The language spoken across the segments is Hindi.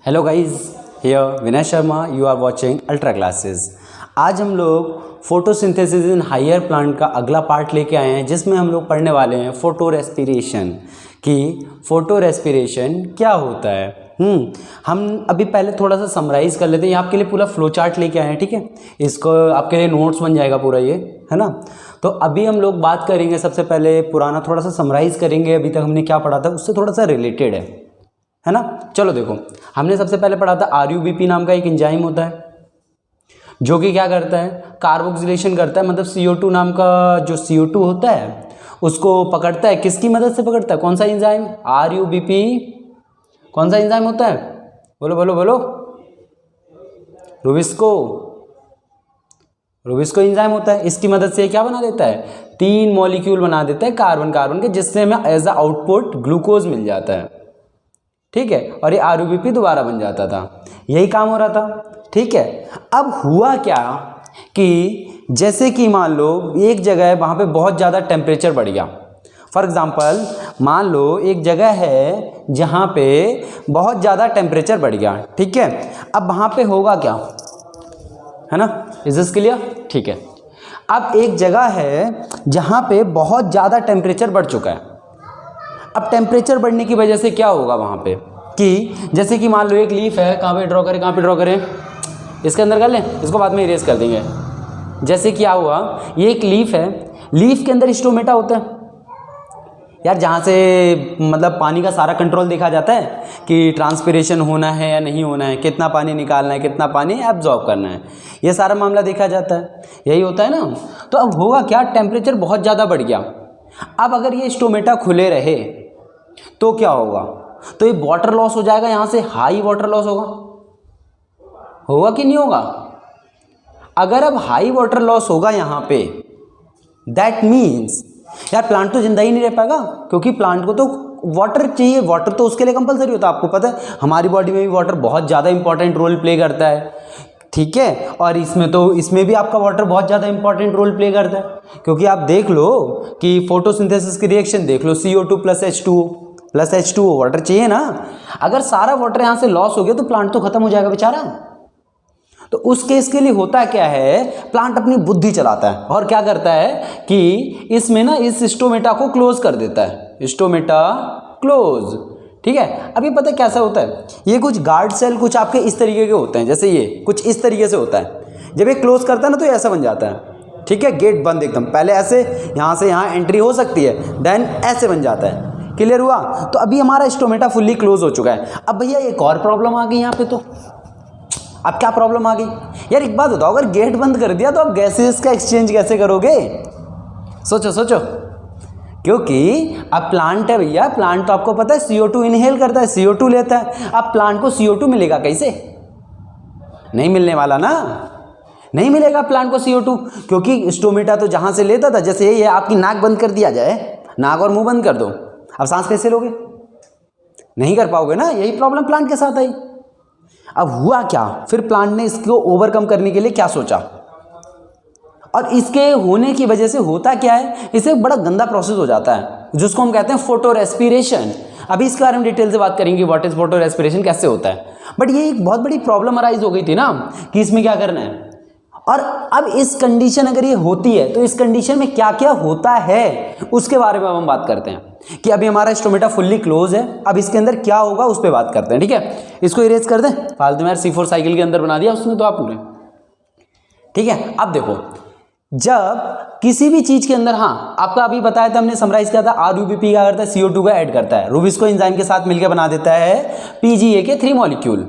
Hello guys, here Vinay Sharma, you are watching ultra classes. आज हम लोग फोटोसिंथेसिस इन हायर प्लांट का अगला पार्ट लेके आए हैं, जिसमें हम लोग पढ़ने वाले हैं फोटो रेस्पिरेशन कि फोटो रेस्पिरेशन क्या होता है। हम अभी पहले थोड़ा सा समराइज़ कर लेते हैं। आपके लिए पूरा फ्लो चार्ट लेके आए हैं, ठीक है। इसको आपके लिए नोट्स बन जाएगा पूरा, ये है ना। तो अभी हम लोग बात करेंगे, सबसे पहले पुराना थोड़ा सा समराइज़ करेंगे, अभी तक हमने क्या पढ़ा था उससे थोड़ा सा रिलेटेड है ना। चलो देखो, हमने सबसे पहले पढ़ा था RUBP नाम का एक एंजाइम होता है जो कि क्या करता है, कार्बोक्सिलेशन करता है। मतलब CO2 नाम का जो CO2 होता है उसको पकड़ता है। किसकी मदद से पकड़ता है? कौन सा एंजाइम? RUBP। कौन सा एंजाइम होता है? बोलो बोलो बोलो। रुबिस्को एंजाइम होता है। इसकी मदद से क्या बना देता है? 3 मॉलिक्यूल बना देता है कार्बन कार्बन के, जिससे हमें एज अ आउटपुट ग्लूकोज मिल जाता है, ठीक है। और ये RUBP दोबारा बन जाता था। यही काम हो रहा था, ठीक है। अब हुआ क्या कि जैसे कि मान लो एक जगह है, वहाँ पे बहुत ज़्यादा टेम्परेचर बढ़ गया। फॉर एग्जांपल मान लो एक जगह है जहाँ पे बहुत ज़्यादा टेम्परेचर बढ़ गया, ठीक है। अब वहाँ पे होगा क्या, है ना। Is this clear? ठीक है। अब एक जगह है जहाँ पे बहुत ज़्यादा टेम्परेचर बढ़ चुका है। अब टेम्परेचर बढ़ने की वजह से क्या होगा वहाँ पे कि जैसे कि मान लो एक लीफ है, कहाँ पे ड्रॉ करें, कहाँ पे ड्रॉ करें, इसके अंदर कर लें, इसको बाद में इरेज कर देंगे। जैसे क्या हुआ, ये एक लीफ है, लीफ के अंदर स्टोमेटा होता है यार, जहाँ से मतलब पानी का सारा कंट्रोल देखा जाता है कि ट्रांसपिरेशन होना है या नहीं होना है, कितना पानी निकालना है, कितना पानी एब्जॉर्ब करना है, ये सारा मामला देखा जाता है। यही होता है ना। तो अब होगा क्या, टेम्परेचर बहुत ज़्यादा बढ़ गया। अब अगर ये स्टोमेटा खुले रहे तो क्या होगा, तो ये वाटर लॉस हो जाएगा, यहाँ से हाई वाटर लॉस होगा कि नहीं होगा। अगर अब हाई वाटर लॉस होगा यहाँ पे, दैट मीन्स यार प्लांट तो जिंदा ही नहीं रह पाएगा, क्योंकि प्लांट को तो वाटर चाहिए। वाटर तो उसके लिए कंपलसरी होता है। आपको पता है हमारी बॉडी में भी वाटर बहुत ज़्यादा इंपॉर्टेंट रोल प्ले करता है, ठीक है। और इसमें भी आपका वाटर बहुत ज़्यादा इंपॉर्टेंट रोल प्ले करता है, क्योंकि आप देख लो कि फोटोसिंथेसिस की रिएक्शन देख लो, CO2 + H2O वाटर चाहिए ना। अगर सारा वाटर यहाँ से लॉस हो गया तो प्लांट तो खत्म हो जाएगा बेचारा। तो उस केस के लिए होता क्या है, प्लांट अपनी बुद्धि चलाता है और क्या करता है कि इसमें ना इस स्टोमेटा को क्लोज कर देता है, स्टोमेटा क्लोज, ठीक है। अभी पता कैसा होता है, ये कुछ गार्ड सेल कुछ आपके इस तरीके के होते हैं, जैसे ये कुछ इस तरीके से होता है। जब ये क्लोज करता है ना तो ये ऐसा बन जाता है, ठीक है। गेट बंद एकदम, पहले ऐसे यहाँ से यहाँ एंट्री हो सकती है, देन ऐसे बन जाता है। क्लियर हुआ? तो अभी हमारा स्टोमेटा फुल्ली क्लोज हो चुका है। अब भैया एक और प्रॉब्लम आ गई यहाँ पे। तो अब क्या प्रॉब्लम आ गई यार, एक बात बताओ, अगर गेट बंद कर दिया तो आप गैसेस का एक्सचेंज कैसे करोगे? सोचो, क्योंकि अब प्लांट है भैया, प्लांट तो आपको पता है CO2 इनहेल करता है, CO2 लेता है। अब प्लांट को CO2 मिलेगा कैसे? नहीं मिलने वाला ना, नहीं मिलेगा प्लांट को CO2, क्योंकि स्टोमेटा तो जहां से लेता था, जैसे ये आपकी नाक बंद कर दिया जाए, नाक और मुंह बंद कर दो, अब सांस कैसे लोगे? नहीं कर पाओगे ना। यही प्रॉब्लम प्लांट के साथ आई। अब हुआ क्या, फिर प्लांट ने इसको ओवरकम करने के लिए क्या सोचा, और इसके होने की वजह से होता क्या है, इसे बड़ा गंदा प्रोसेस हो जाता है जिसको हम कहते हैं फोटो रेस्पिरेशन। अभी इसके बारे में डिटेल से बात करेंगे, व्हाट इज फोटो रेस्पिरेशन, कैसे होता है। बट ये एक बहुत बड़ी प्रॉब्लम अराइज हो गई थी ना कि इसमें क्या करना है। और अब इस कंडीशन अगर ये होती है तो इस कंडीशन में क्या क्या होता है उसके बारे में हम बात करते हैं कि अभी हमारा स्टोमेटा फुल्ली क्लोज है, अब इसके अंदर क्या होगा उस पर बात करते हैं, ठीक है। इसको इरेज कर दें, फालतू में यार C4 साइकिल के अंदर बना दिया उसने तो आपने, ठीक है। अब देखो, जब किसी भी चीज के अंदर, हाँ आपका अभी बताया था हमने, समराइज किया था, RUBP क्या करता है, CO2 का ऐड करता है, रुबिस्को एंजाइम के साथ मिलकर बना देता है PGA के 3 मॉलिक्यूल,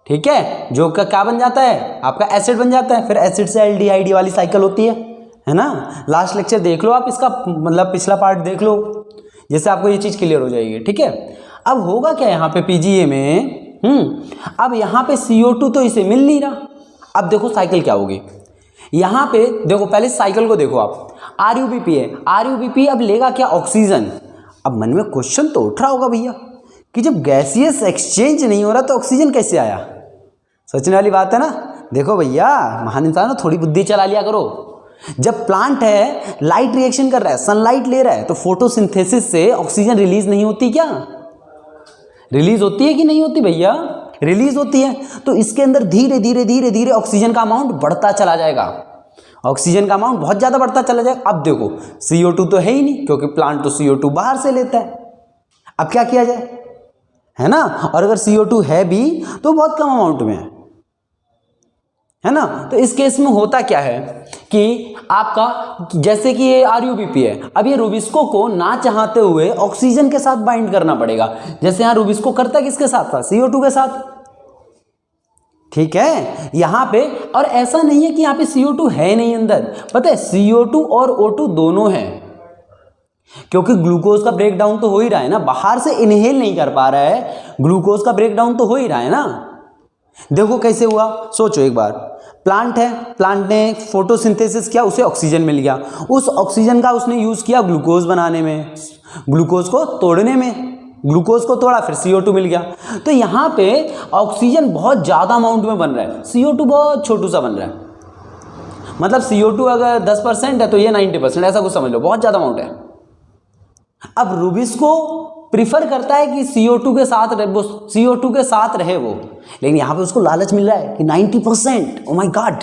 ठीक है। जो का क्या बन जाता है, आपका एसिड बन जाता है। फिर एसिड से एल्डिहाइड वाली साइकिल होती है ना। लास्ट लेक्चर देख लो आप इसका, मतलब पिछला पार्ट देख लो, जिससे आपको ये चीज क्लियर हो जाएगी, ठीक है। अब होगा क्या यहाँ पे PGA में, अब यहाँ पे CO2 तो इसे मिल नहीं रहा। अब देखो साइकिल क्या होगी, यहाँ पे देखो, पहले साइकिल को देखो आप, RUBP है, RUBP अब लेगा क्या, ऑक्सीजन। अब मन में क्वेश्चन तो उठ रहा होगा भैया कि जब गैसियस एक्सचेंज नहीं हो रहा तो ऑक्सीजन कैसे आया? सोचने वाली बात है ना। देखो भैया, महान इंसान हो, थोड़ी बुद्धि चला लिया करो। जब प्लांट है, लाइट रिएक्शन कर रहा है, सनलाइट ले रहा है, तो फोटोसिंथेसिस से ऑक्सीजन रिलीज नहीं होती क्या? रिलीज होती है कि नहीं होती भैया? रिलीज होती है। तो इसके अंदर धीरे धीरे धीरे धीरे ऑक्सीजन का अमाउंट बढ़ता चला जाएगा, ऑक्सीजन का अमाउंट बहुत ज़्यादा बढ़ता चला जाएगा। अब देखो CO2 तो है ही नहीं, क्योंकि प्लांट तो CO2 बाहर से लेता है। अब क्या किया जाए, है ना? और अगर CO2 है भी तो बहुत कम अमाउंट में है ना? तो इस केस में होता क्या है कि आपका जैसे कि ये RUBP है, अब ये रूबिस्को को ना चाहते हुए ऑक्सीजन के साथ बाइंड करना पड़ेगा। जैसे यहाँ रूबिस्को करता किसके साथ था? CO2 के साथ, ठीक है यहाँ पे। और ऐसा नहीं है कि यहाँ पे CO2 है नहीं अंदर, पता है CO2 और O2 दोनों हैं, क्योंकि ग्लूकोज का ब्रेकडाउन तो हो ही रहा है ना, बाहर से इनहेल नहीं कर पा रहा है, ग्लूकोज का ब्रेकडाउन तो हो ही रहा है ना। देखो कैसे हुआ, सोचो एक बार। प्लांट है, प्लांट ने फोटोसिंथेसिस किया, उसे ऑक्सीजन मिल गया, उस ऑक्सीजन का उसने यूज किया ग्लूकोज बनाने में, ग्लूकोज को तोड़ने में, ग्लूकोज को तोड़ा, फिर CO2 मिल गया। तो यहाँ पे ऑक्सीजन बहुत ज़्यादा अमाउंट में बन रहा है, CO2 बहुत छोटू सा बन रहा है। मतलब CO2 अगर 10% है तो ये 90%, ऐसा कुछ समझ लो, बहुत ज़्यादा अमाउंट है। अब रूबिस्को प्रिफर करता है कि CO2 के साथ रहे वो, लेकिन यहाँ पे उसको लालच मिल रहा है कि 90%, ओ माय गॉड,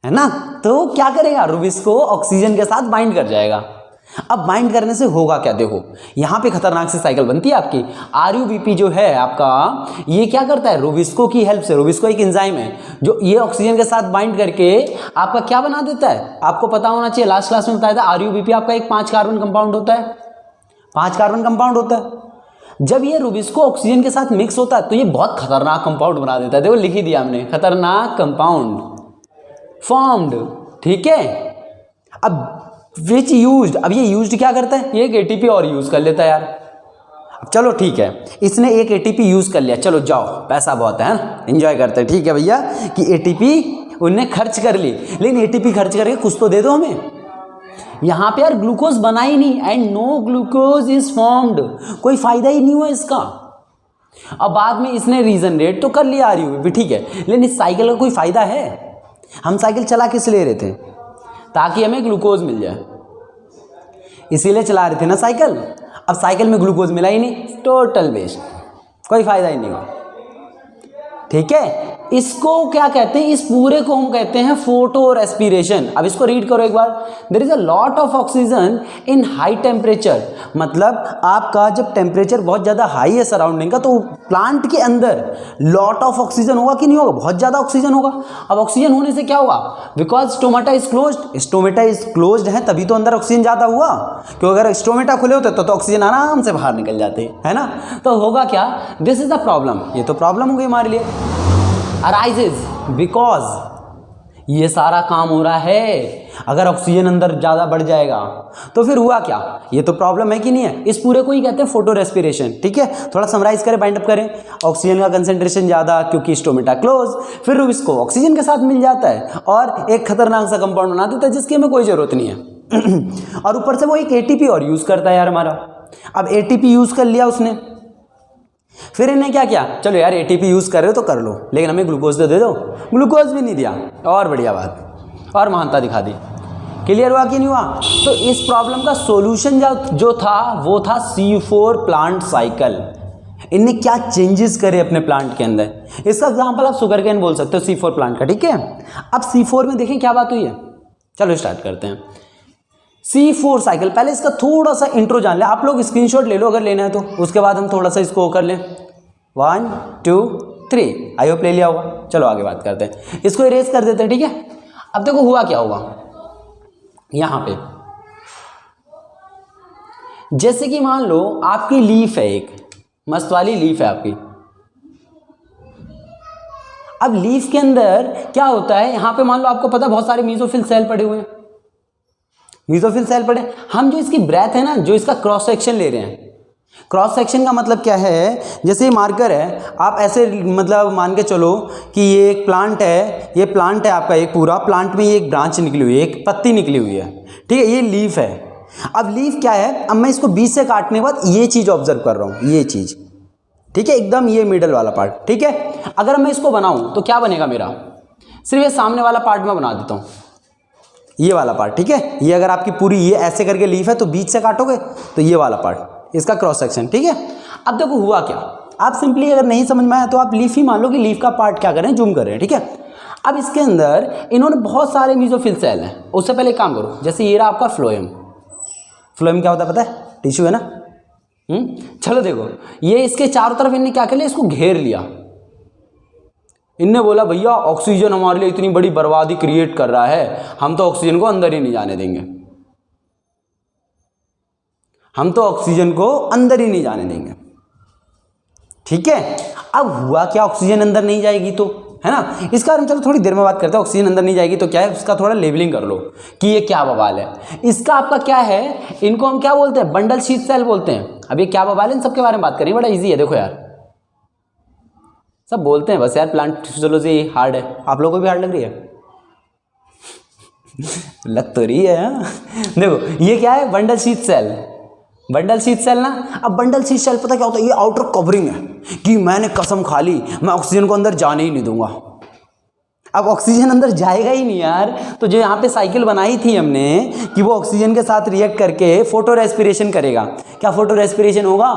है ना? तो क्या करेगा, रूबिस्को ऑक्सीजन के साथ बाइंड कर जाएगा। अब बाइंड करने से होगा क्या, देखो यहाँ पे खतरनाक सी साइकिल बनती है आपकी। RUBP जो है आपका, ये क्या करता है, रूबिस्को की हेल्प से, रूबिस्को एक एंजाइम है जो ये ऑक्सीजन के साथ बाइंड करके आपका क्या बना देता है, आपको पता होना चाहिए, लास्ट क्लास में बताया था। RUBP आपका एक 5 कार्बन कंपाउंड होता है, 5 कार्बन कंपाउंड होता है। जब ये रूबिस्को ऑक्सीजन के साथ मिक्स होता है तो ये बहुत खतरनाक कंपाउंड बना देता है। देखो लिख ही दिया हमने, खतरनाक कंपाउंड फॉर्म्ड, ठीक है। अब विच यूज्ड, अब ये यूज्ड क्या करता है, ये एक ATP और यूज कर लेता है यार। अब चलो ठीक है, इसने एक ATP यूज कर लिया, चलो जाओ, पैसा बहुत है ना, एंजॉय करते हैं, ठीक है भैया, कि ATP उनने खर्च कर ली, लेकिन ATP खर्च करके कुछ तो दे दो हमें। यहाँ पे यार ग्लूकोज बना ही नहीं, and no glucose is formed, कोई फायदा ही नहीं हुआ इसका। अब बाद में इसने रीजनरेट तो कर लिया RUBP, ठीक है, लेकिन इस साइकिल का कोई फायदा है? हम साइकिल चला किस ले रहे थे, ताकि हमें ग्लूकोज मिल जाए, इसीलिए चला रहे थे ना साइकिल। अब साइकिल में ग्लूकोज मिला ही नहीं, टोटल वेस्ट, कोई फायदा ही नहीं हुआ, ठीक है। इसको क्या कहते हैं, इस पूरे को हम कहते हैं फोटो रेस्पिरेशन। अब इसको रीड करो एक बार, there is a lot of oxygen in high temperature, मतलब आपका जब टेम्परेचर बहुत ज़्यादा हाई है सराउंडिंग का, तो प्लांट के अंदर लॉट ऑफ ऑक्सीजन होगा कि नहीं होगा, बहुत ज़्यादा ऑक्सीजन होगा। अब ऑक्सीजन होने से क्या होगा, because stomata is closed, stomata is closed है तभी तो अंदर ऑक्सीजन ज़्यादा हुआ, क्योंकि अगर स्टोमेटा खुले होते तो ऑक्सीजन आराम से बाहर निकल जाते, है ना। तो होगा क्या, दिस इज द प्रॉब्लम, ये तो प्रॉब्लम हो गई हमारे लिए। अराइजेज बिकॉज ये सारा काम हो रहा है, अगर ऑक्सीजन अंदर ज़्यादा बढ़ जाएगा तो फिर हुआ क्या, ये तो प्रॉब्लम है कि नहीं है। इस पूरे को ही कहते हैं फोटो रेस्पिरेशन, ठीक है। थोड़ा समराइज करें, बाइंड अप करें, ऑक्सीजन का कंसेंट्रेशन ज़्यादा क्योंकि स्टोमेटा क्लोज, फिर इसको ऑक्सीजन के साथ मिल जाता है और एक खतरनाक सा कंपाउंड बना देता है जिसकी हमें कोई ज़रूरत नहीं है। और ऊपर से वो एक ATP और यूज़ करता है यार हमारा। अब ATP यूज़ कर लिया उसने, फिर इन्हें क्या किया, चलो यार ATP यूज़ कर रहे हो तो कर लो, लेकिन हमें ग्लूकोज तो दे दो, ग्लूकोज भी नहीं दिया, और बढ़िया बात, और महानता दिखा दी। क्लियर हुआ कि नहीं हुआ। तो इस प्रॉब्लम का सॉल्यूशन जो था वो था C4 प्लांट साइकिल। इनने क्या चेंजेस करे अपने प्लांट के अंदर, इसका एग्जांपल आप शुगर केन बोल सकते हो C4 प्लांट का, ठीक है। अब C4 में देखें क्या बात हुई है, चलो स्टार्ट करते हैं। C4 साइकिल, पहले इसका थोड़ा सा इंट्रो जान ले, आप लोग स्क्रीनशॉट ले लो अगर लेना है तो, उसके बाद हम थोड़ा सा इसको कर लें। 1 2 3, आई होप ले लिया होगा। चलो आगे बात करते हैं, इसको इरेज कर देते हैं, ठीक है। अब देखो हुआ क्या होगा यहाँ पे, जैसे कि मान लो आपकी लीफ है, एक मस्त वाली लीफ है आपकी। अब लीफ के अंदर क्या होता है, यहाँ पे मान लो आपको पता है बहुत सारे मीजोफिल सेल पड़े हुए हैं, मीजोफिल सेल पड़े। हम जो इसकी ब्रेथ है ना, जो इसका क्रॉस सेक्शन ले रहे हैं, क्रॉस सेक्शन का मतलब क्या है, जैसे ये मार्कर है, आप ऐसे मतलब मान के चलो कि ये एक प्लांट है, ये प्लांट है आपका एक पूरा, प्लांट में ये एक ब्रांच निकली हुई है, एक पत्ती निकली हुई है, ठीक है, ये लीफ है। अब लीफ क्या है, अब मैं इसको बीच से काटने के बाद ये चीज़ ऑब्जर्व कर रहा हूँ, ये चीज़, ठीक है, एकदम ये मिडल वाला पार्ट, ठीक है। अगर मैं इसको बनाऊँ तो क्या बनेगा मेरा, सिर्फ ये सामने वाला पार्ट मैं बना देता हूँ, ये वाला पार्ट, ठीक है। ये अगर आपकी पूरी ये ऐसे करके लीफ है तो बीच से काटोगे तो ये वाला पार्ट, इसका क्रॉस सेक्शन, ठीक है। अब देखो हुआ क्या, आप सिंपली अगर नहीं समझ में आया तो आप लीफ ही मान लो कि लीफ का पार्ट क्या कर रहे हैं, जूम कर रहे हैं, ठीक है। अब इसके अंदर इन्होंने बहुत सारे मेसोफिल सेल हैं। उससे पहले एक काम करो, जैसे ये रहा आपका फ्लोएम। फ्लोएम क्या होता है पता है, टिश्यू है ना। चलो देखो, ये इसके चारों तरफ इनने क्या कर लिया, इसको घेर लिया। इनने बोला भैया ऑक्सीजन हमारे लिए इतनी बड़ी बर्बादी क्रिएट कर रहा है, हम तो ऑक्सीजन को अंदर ही नहीं जाने देंगे, हम तो ऑक्सीजन को अंदर ही नहीं जाने देंगे, ठीक है। अब हुआ क्या, ऑक्सीजन अंदर नहीं जाएगी तो, है ना, इसका बारे में चलो थोड़ी देर में बात करते हैं। ऑक्सीजन अंदर नहीं जाएगी तो क्या है, उसका थोड़ा लेबलिंग कर लो कि ये क्या बवाल है। इसका आपका क्या है, इनको हम क्या बोलते हैं, बंडल शीथ सेल बोलते हैं। अब ये क्या बवाल है, इन सबके बारे में बात करेंगे, बड़ा इजी है। देखो यार, सब बोलते हैं बस यार प्लांट फिजियोलॉजी हार्ड है, आप लोगों को भी हार्ड लग रही है लग तो रही है। देखो ये क्या है, bundle sheath cell. Bundle sheath cell ना, अब बंडल शीथ सेल पता क्या होता है, ये आउटर कवरिंग है कि मैंने कसम खा ली मैं ऑक्सीजन को अंदर जाने ही नहीं दूंगा। अब ऑक्सीजन अंदर जाएगा ही नहीं यार, तो जो यहाँ पे साइकिल बनाई थी हमने कि वो ऑक्सीजन के साथ रिएक्ट करके फोटो रेस्पिरेशन करेगा, क्या फोटो रेस्पिरेशन होगा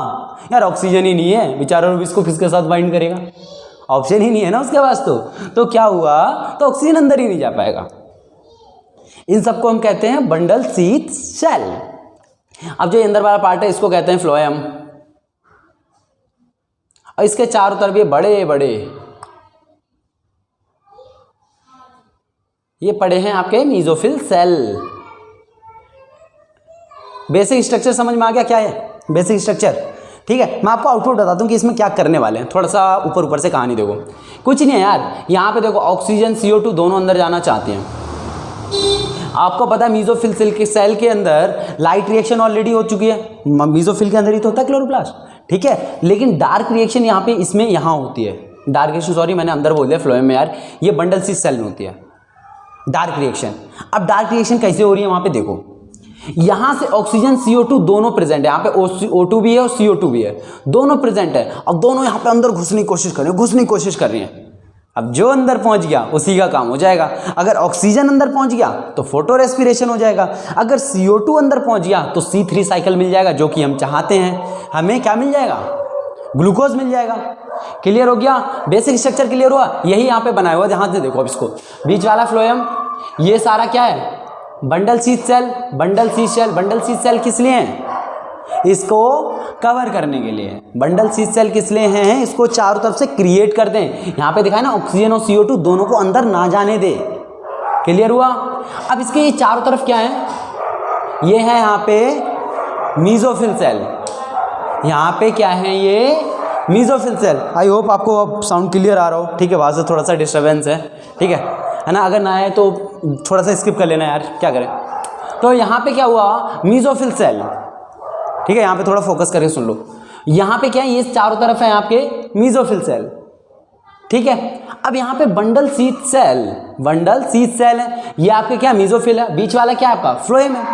यार, ऑक्सीजन ही नहीं है बेचारा, इसको किसके साथ बाइंड करेगा, ऑप्शन ही नहीं है ना उसके पास। तो क्या हुआ, तो ऑक्सीजन अंदर ही नहीं जा पाएगा। इन सबको हम कहते हैं बंडल शीथ सेल। अब जो अंदर वाला पार्ट है इसको कहते हैं फ्लोएम, और इसके चारों तरफ ये बड़े बड़े ये पड़े हैं आपके मेसोफिल सेल। बेसिक स्ट्रक्चर समझ में आ गया क्या है, बेसिक स्ट्रक्चर, ठीक है। मैं आपको आउटपुट बताता हूँ कि इसमें क्या करने वाले हैं, थोड़ा सा ऊपर ऊपर से कहानी देखो। कुछ नहीं है यार, यहाँ पे देखो ऑक्सीजन CO2 दोनों अंदर जाना चाहते हैं। आपको पता है मेसोफिल सेल के अंदर लाइट रिएक्शन ऑलरेडी हो चुकी है, मेसोफिल के अंदर ही तो होता है क्लोरोप्लास्ट, ठीक है। लेकिन डार्क रिएक्शन यहाँ पे इसमें यहाँ होती है, डार्क रिएक्शन, सॉरी मैंने अंदर बोल दिया फ्लोएम में यार, ये बंडल शीथ सेल में होती है डार्क रिएक्शन। अब डार्क रिएक्शन कैसे हो रही है, वहाँ पे देखो, यहाँ से ऑक्सीजन CO2 दोनों प्रेजेंट है, यहाँ पे O2 भी है और CO2 भी है, दोनों प्रेजेंट है। अब दोनों यहाँ पे अंदर घुसने की कोशिश कर रही हैं, अब जो अंदर पहुंच गया उसी का काम हो जाएगा। अगर ऑक्सीजन अंदर पहुंच गया तो फोटो रेस्पिरेशन हो जाएगा, अगर CO2 अंदर पहुंच गया तो C3 साइकिल मिल जाएगा, जो कि हम चाहते हैं। हमें क्या मिल जाएगा, ग्लूकोज मिल जाएगा। क्लियर हो गया, बेसिक स्ट्रक्चर क्लियर हुआ। यही यहाँ पे बनाया हुआ, ध्यान से देखो। अब इसको बीच वाला फ्लोएम, ये सारा क्या है, bundle sheath cell. Bundle sheath cell, bundle sheath cell किस लिए है, इसको कवर करने के लिए। बंडल शीथ सेल किस लिए हैं, इसको चारों तरफ से क्रिएट कर दें। यहाँ पे दिखाया ना, ऑक्सीजन और CO2 दोनों को अंदर ना जाने दे। क्लियर हुआ। अब इसके ये चारों तरफ क्या है, ये है यहाँ पे मेसोफिल सेल, यहाँ पे क्या है, ये मेसोफिल सेल। आई होप आपको अब साउंड क्लियर आ रहा हो, ठीक है। वहाँ से थोड़ा सा डिस्टर्बेंस है, ठीक है ना। अगर ना आए तो थोड़ा सा स्किप कर लेना यार, क्या करें। तो यहाँ पे क्या हुआ, मेसोफिल सेल, ठीक है। यहाँ पे थोड़ा फोकस करके सुन लो। यहाँ पे क्या है, ये चारों तरफ है आपके मेसोफिल सेल, ठीक है। अब यहाँ पे bundle sheath cell, bundle sheath cell है, ये आपके क्या मेसोफिल है। बीच वाला क्या है आपका, फ्लोएम है,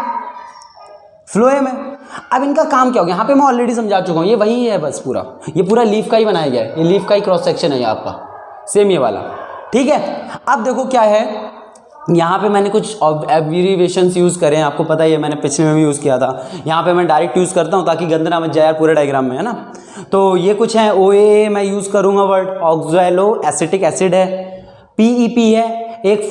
फ्लोएम है। अब इनका काम क्या होगा, यहाँ पे मैं ऑलरेडी समझा चुका हूँ, ये वही है बस पूरा, ये पूरा लीफ का ही बनाया गया है, ये लीफ का ही क्रॉस सेक्शन है ये आपका, सेम ये वाला, ठीक है। अब देखो क्या है, यहाँ पे मैंने कुछ एब्रिविएशंस यूज़ करे हैं, आपको पता ही है, मैंने पिछले में भी यूज़ किया था। यहाँ पे मैं डायरेक्ट यूज़ करता हूँ ताकि गंदना मच जाए यार पूरे डायग्राम में, है ना। तो ये कुछ है, OAA मैं यूज़ करूँगा वर्ड, ऑक्सैलो एसिटिक एसिड है, PEP है, एक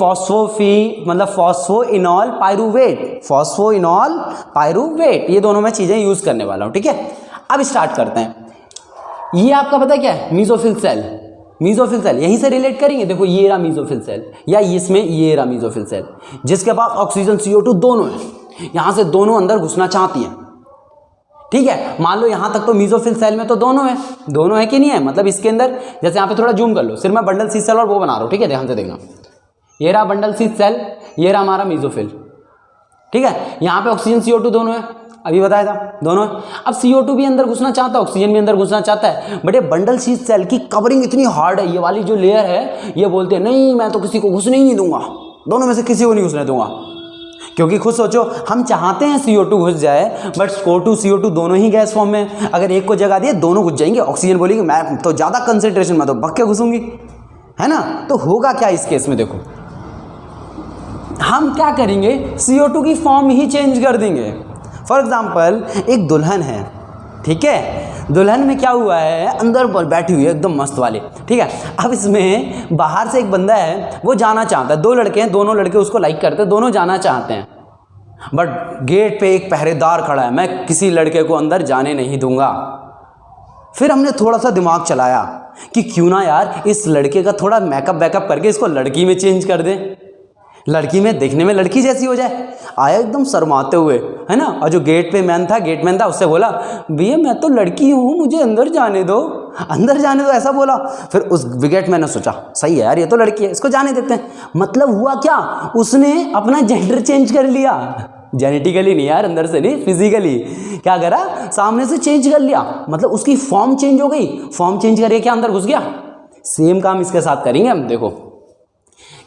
मतलब फॉस्फोइनॉल पायरुवेट, फॉस्फोइनॉल पायरुवेट, ये दोनों मैं चीज़ें यूज़ करने वाला हूँ, ठीक है। अब स्टार्ट करते हैं। ये आपका पता क्या है, मेसोफिल सेल। मेसोफिल सेल यहीं से रिलेट करेंगे। देखो ये रहा मेसोफिल सेल, या इसमें ये रहा मेसोफिल सेल, जिसके पास ऑक्सीजन CO2 दोनों है। यहाँ से दोनों अंदर घुसना चाहती हैं, ठीक है। मान लो यहाँ तक तो मेसोफिल सेल में तो दोनों है कि नहीं है, मतलब इसके अंदर, जैसे यहाँ पे थोड़ा जूम कर लो, सिर्फ मैं बंडल शीथ सेल और वो बना रहा हूँ, ठीक है। ध्यान से देखना, ये रहा बंडल शीथ सेल, ये रहा हमारा मेसोफिल, ठीक है। यहाँ पे ऑक्सीजन CO2 दोनों है, अभी बताया था दोनों। अब CO2 भी अंदर घुसना चाहता है, ऑक्सीजन भी अंदर घुसना चाहता है, बट ये बंडल शीथ सेल की कवरिंग इतनी हार्ड है, ये वाली जो लेयर है, ये बोलते हैं नहीं मैं तो किसी को घुसने ही नहीं दूंगा, दोनों में से किसी को नहीं घुसने दूंगा। क्योंकि खुद सोचो, हम चाहते हैं CO2 घुस जाए, बट CO2 दोनों ही गैस फॉर्म में, अगर एक को जगह दिए दोनों घुस जाएंगे। ऑक्सीजन बोलेगी मैं तो ज़्यादा कंसेंट्रेशन में तो बक के घुसूंगी, है ना। तो होगा क्या इस केस में, देखो हम क्या करेंगे, CO2 की फॉर्म ही चेंज कर देंगे। फॉर एग्जाम्पल एक दुल्हन है, ठीक है। दुल्हन में क्या हुआ है, अंदर पर बैठी हुई है एकदम मस्त वाली, ठीक है। अब इसमें बाहर से एक बंदा है, वो जाना चाहता है, दो लड़के हैं, दोनों लड़के उसको लाइक करते हैं, दोनों जाना चाहते हैं, बट गेट पे एक पहरेदार खड़ा है, मैं किसी लड़के को अंदर जाने नहीं दूंगा। फिर हमने थोड़ा सा दिमाग चलाया कि क्यों ना यार इस लड़के का थोड़ा मेकअप बैकअप करके इसको लड़की में चेंज कर दे, लड़की में देखने में लड़की जैसी हो जाए। आया एकदम शर्माते हुए, है ना, और जो गेटमैन था उससे बोला, भैया मैं तो लड़की हूँ, मुझे अंदर जाने दो, अंदर जाने दो, ऐसा बोला। फिर उस गेटमैन ने सोचा सही है यार, ये तो लड़की है, इसको जाने देते हैं। मतलब हुआ क्या, उसने अपना जेंडर चेंज कर लिया, जेनेटिकली नहीं यार, अंदर से नहीं, फिजिकली क्या करा, सामने से चेंज कर लिया, मतलब उसकी फॉर्म चेंज हो गई। फॉर्म चेंज करके क्या अंदर घुस गया। सेम काम इसके साथ करेंगे हम, देखो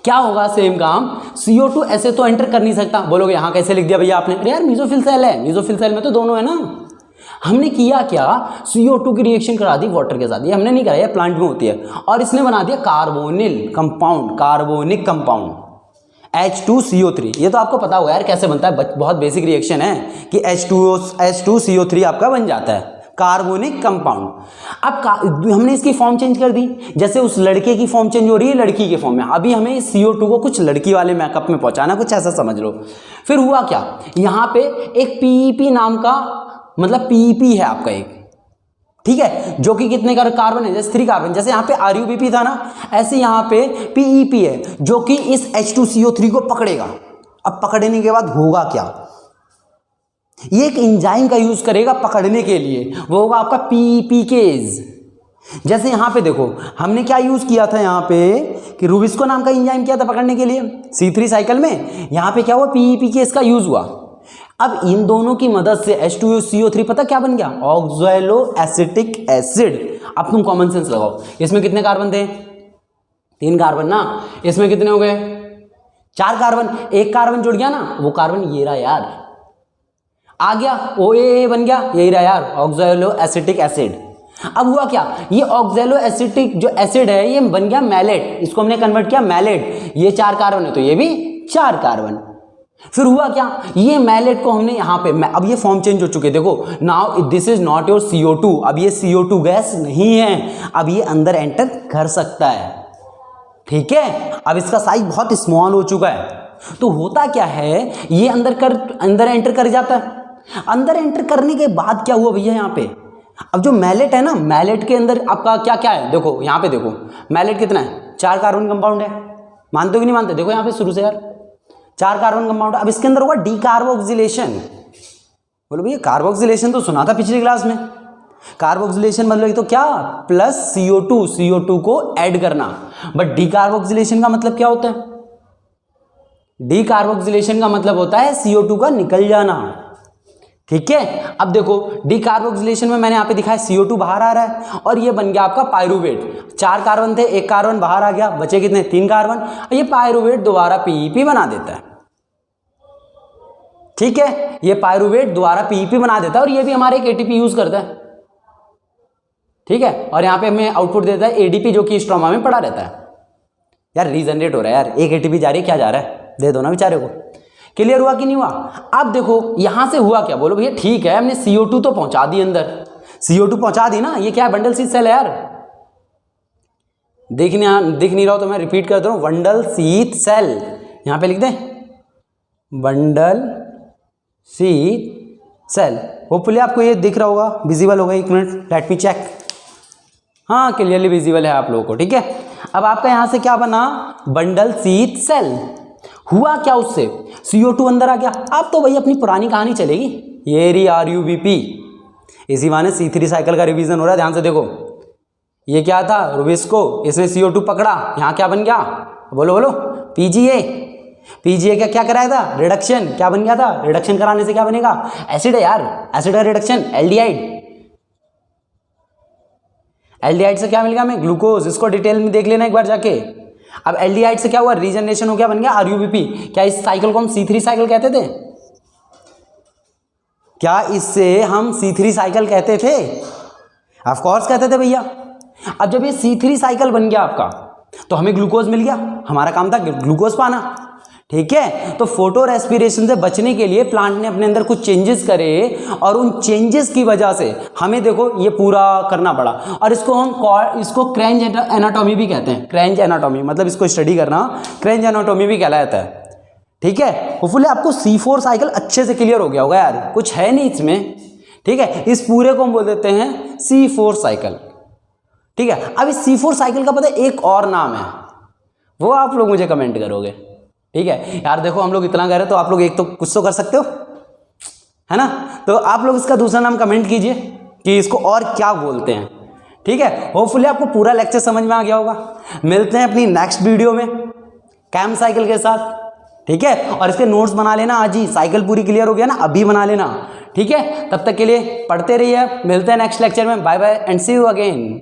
क्या होगा सेम काम। CO2 ऐसे तो एंटर कर नहीं सकता, बोलोगे यहाँ कैसे लिख दिया भैया आपने, अरे यार मीसोफिल सेल है, मीसोफिल सेल में तो दोनों है ना। हमने किया क्या, CO2 की रिएक्शन करा दी वाटर के साथ, ये हमने नहीं कराया, प्लांट में होती है, और इसने बना दिया carbonyl compound, carbonic compound H2CO3। ये तो आपको पता होगा यार कैसे बनता है, बहुत बेसिक रिएक्शन है कि H2CO3 आपका बन जाता है, कार्बोनिक कंपाउंड। अब हमने इसकी फॉर्म चेंज कर दी, जैसे उस लड़के की फॉर्म चेंज हो रही है लड़की के फॉर्म में, अभी हमें इस CO2 को कुछ लड़की वाले मेकअप में पहुंचाना, कुछ ऐसा समझ लो। फिर हुआ क्या, यहाँ पे एक PEP नाम का, मतलब PEP है आपका एक, ठीक है, जो कि कितने का कार्बन है, जैसे 3 कार्बन, जैसे यहाँ पे RUBP था ना, ऐसे यहाँ पे PEP है जो कि इस H2CO3 को पकड़ेगा। अब पकड़ने के बाद होगा क्या, ये एक एंजाइम का यूज करेगा पकड़ने के लिए, वो होगा आपका PEPKase। जैसे यहाँ पे देखो हमने क्या यूज किया था, यहाँ पे कि रुबिस्को नाम का एंजाइम किया था पकड़ने के लिए C3 साइकिल में, यहाँ पे क्या हुआ, PEPKase का यूज हुआ। अब इन दोनों की मदद से H2CO3 पता क्या बन गया, ऑक्सैलो एसिटिक एसिड। अब तुम कॉमन सेंस लगाओ, इसमें कितने कार्बन थे, 3 कार्बन ना, इसमें कितने हो गए, 4 कार्बन, एक कार्बन जुड़ गया ना, वो कार्बन ये रहा यार, आ गया OAA बन गया, यही रहा यार, ऑक्सैलो एसिटिक एसिड। अब हुआ क्या, ये ऑक्सैलो एसिटिक जो एसिड है ये बन गया मैलेट, इसको हमने कन्वर्ट किया मैलेट, ये 4 कार्बन है तो ये भी 4 कार्बन। फिर हुआ क्या, ये मैलेट को हमने यहाँ पे, अब ये फॉर्म चेंज हो चुके, देखो now this is not your CO2, अब ये CO2 गैस नहीं है, अब ये अंदर एंटर कर सकता है, ठीक है। अब इसका साइज बहुत स्मॉल हो चुका है, तो होता क्या है, ये अंदर एंटर कर जाता है। अंदर एंटर करने के बाद क्या हुआ भैया, यहाँ पे अब जो मैलेट है ना, मैलेट के अंदर आपका क्या क्या है, देखो यहाँ पे देखो मैलेट कितना है, 4 कार्बन कंपाउंड है, मानते हो कि नहीं मानते, देखो यहाँ पे शुरू से यार 4 कार्बन कंपाउंड। अब इसके अंदर होगा डीकार्बोक्सिलेशन, बोलो भैया कार्बोक्सिलेशन तो सुना था पिछली क्लास में, कार्बोक्सिलेशन मतलब तो क्या, प्लस CO2 को ऐड करना, बट डीकार्बोक्सिलेशन का मतलब क्या होता है, डीकार्बोक्सिलेशन का मतलब होता है CO2 का निकल जाना, ठीक है। अब देखो डीकार्बोक्सिलेशन में मैंने यहाँ पे दिखाया CO2 बाहर आ रहा है, और ये बन गया आपका पायरुवेट, 4 कार्बन थे, एक कार्बन बाहर आ गया, बचे कितने, 3 कार्बन, और ये पायरुवेट दोबारा PEP बना देता है, ठीक है, ये पायरुवेट दोबारा PEP बना देता है, और ये भी हमारे एक ATP यूज करता है, ठीक है। और यहाँ पे हमें आउटपुट देता है ADP जो कि स्ट्रोमा में पड़ा रहता है। यार रीजनरेट हो रहा है यार, एक ATP जा रही है, क्या जा रहा है, दे दो ना बेचारे को। क्लियर हुआ कि नहीं हुआ। अब देखो यहां से हुआ क्या, बोलो भैया ठीक है हमने CO2 तो पहुंचा दी अंदर, CO2 पहुंचा दी ना, ये क्या है, बंडल शीथ सेल है यार, दिख नहीं रहा हो तो मैं रिपीट करता हूं, बंडल शीथ सेल, यहां पे लिख दे बंडल शीथ सेल। होपफुली आपको ये दिख रहा होगा, विजिबल होगा, एक मिनट लेट मी चेक, हाँ क्लियरली विजिबल है आप लोगों को, ठीक है। अब आपका यहां से क्या बना, बंडल शीथ सेल। हुआ क्या, उससे CO2 अंदर आ गया। अब तो भाई अपनी पुरानी कहानी चलेगी, ये रही RUBP, इसी बहाने C3 साइकिल का रिवीजन हो रहा है, ध्यान से देखो, ये क्या था रुबिस्को, इसने CO2 पकड़ा, यहाँ क्या बन गया, बोलो बोलो, PGA का क्या कराया था, रिडक्शन, क्या बन गया था, रिडक्शन कराने से क्या बनेगा, एसिड है यार, एसिड का रिडक्शन, एल्डिहाइड से क्या मिल गया हमें, ग्लूकोज, इसको डिटेल में देख लेना एक बार जाके। अब एल्डिहाइड से क्या हुआ, रीजनरेशन हो गया, बन गया RUBP। क्या इस साइकिल को हम C3 साइकिल कहते थे, क्या इससे हम C3 साइकिल कहते थे, ऑफ कोर्स कहते थे भैया। अब जब ये C3 साइकिल बन गया आपका, तो हमें ग्लूकोज मिल गया, हमारा काम था ग्लूकोज पाना, ठीक है। तो फोटो रेस्पिरेशन से बचने के लिए प्लांट ने अपने अंदर कुछ चेंजेस करे और उन चेंजेस की वजह से हमें देखो ये पूरा करना पड़ा। और इसको क्रेंज एनाटॉमी भी कहते हैं। क्रेंज एनाटॉमी मतलब इसको स्टडी करना क्रेंज एनाटॉमी भी कहलाता है। ठीक है, होपफुली आपको C4 साइकिल अच्छे से क्लियर हो गया होगा यार, कुछ है नहीं इसमें। ठीक है, इस पूरे को हम बोल देते हैं C4 साइकिल। ठीक है, अब इस C4 साइकिल का पता है एक और नाम है, वो आप लोग मुझे कमेंट करोगे। ठीक है यार, देखो हम लोग इतना कर रहे तो आप लोग एक तो कुछ तो कर सकते हो, है ना। तो आप लोग इसका दूसरा नाम कमेंट कीजिए कि इसको और क्या बोलते हैं। ठीक है, होपफुली आपको पूरा लेक्चर समझ में आ गया होगा। मिलते हैं अपनी नेक्स्ट वीडियो में कैम साइकिल के साथ। ठीक है, और इसके नोट्स बना लेना आज ही, साइकिल पूरी क्लियर हो गया ना, अभी बना लेना। ठीक है, तब तक के लिए पढ़ते रहिए। मिलते हैं नेक्स्ट लेक्चर में। Bye bye and see you again.